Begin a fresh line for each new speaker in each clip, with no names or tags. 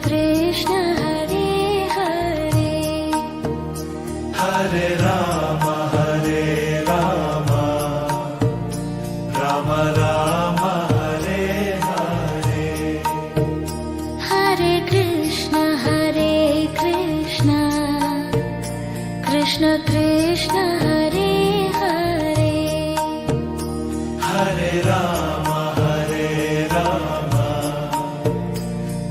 Krishna Hare Hare
Hare Ram Ram Ram Hare Hare
Hare Krishna Krishna Krishna Hare Hare
Hare Ram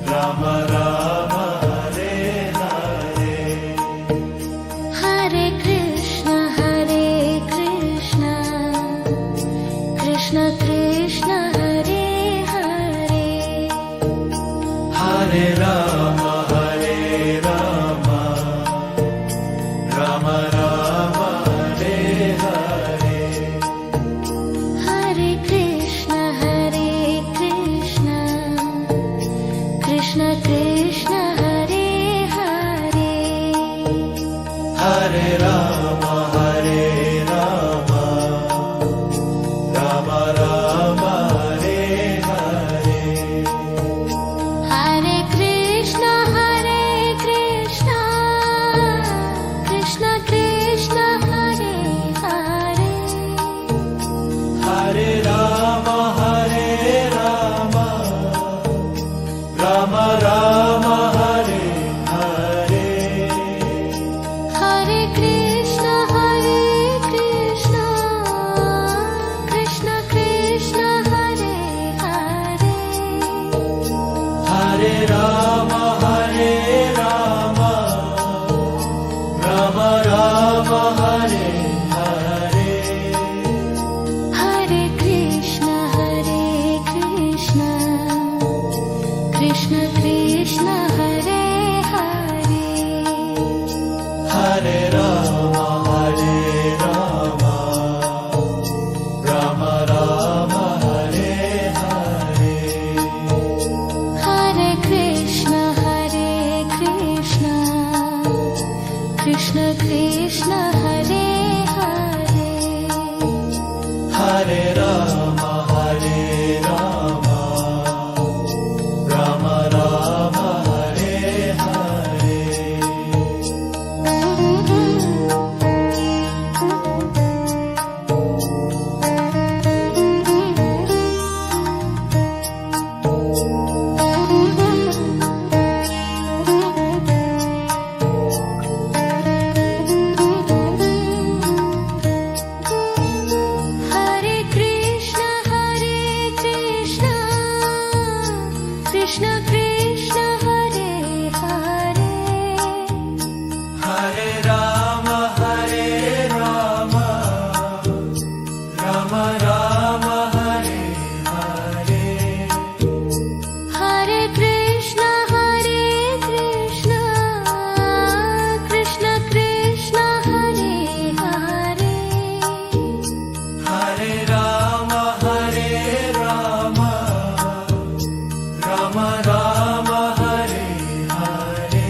Ram Ram Hare Hare
Hare Krishna Krishna Krishna Hare Hare
Hare Ram Ram Ram Hare Hare
Hare Krishna Krishna Krishna Hare Hare
Hare Ram Ram Ram Hare Hare
Hare Krishna Krishna Krishna Hare Hare
Hare Ram Ram Ram Hare Hare
Hare Krishna Krishna Krishna Hare Hare
Hare Ram Ram Ram Hare Hare
Hare Krishna Krishna Krishna Hare Hare
Hare Ram Ram Ram Hare Hare
Hare Krishna Krishna Krishna Hare Hare
Hare Ram Ram Ram Hare Hare
Hare Krishna Krishna Krishna Hare Hare
Hare Ram Ram Ram Hare Hare
Hare Krishna Krishna Krishna Hare Hare
Hare Ram Ram Ram Hare Hare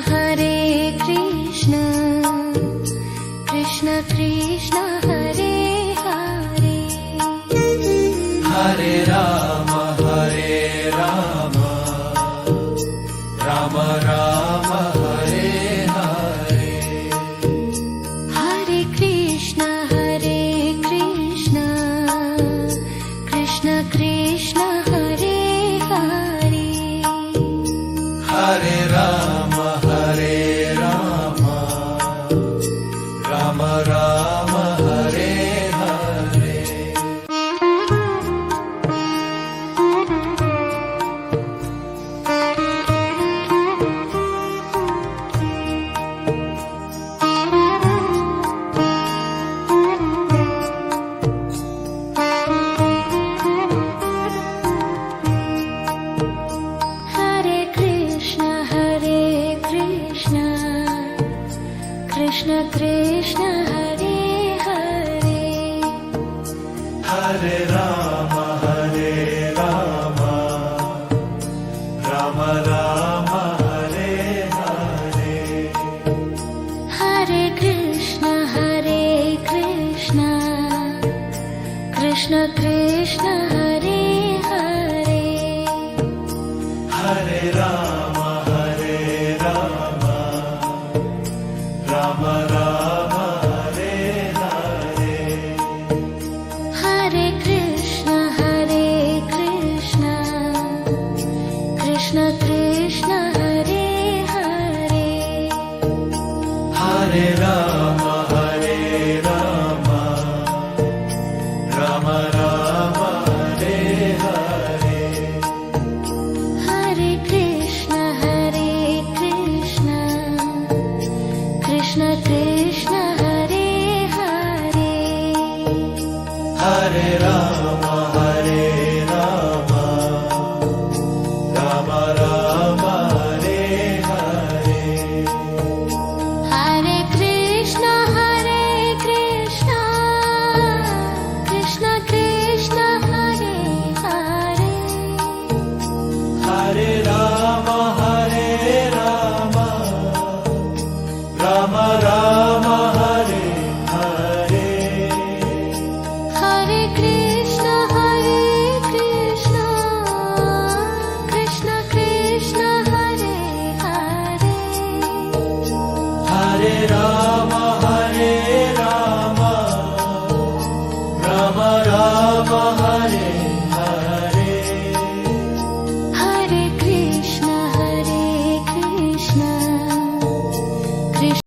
Hare Krishna Krishna Krishna Hare Hare
Hare Ram Ram Ram Hare Hare
Hare Krishna Krishna Krishna Hare Hare
Hare Ram Ram Ram Hare Hare
Hare Krishna Krishna Krishna Hare Hare
Hare Ram Ram Ram Hare Hare
Hare Krishna Krishna Krishna Hare Hare
Rama, Hare Rama, Rama Rama, Hare Hare.
Hare Krishna, Krishna Krishna, Hare Hare.
Hare Rama, Hare Rama, Rama Rama, Hare Hare.
Hare Krishna, Krishna Krishna, Hare Hare.
Hare Rama.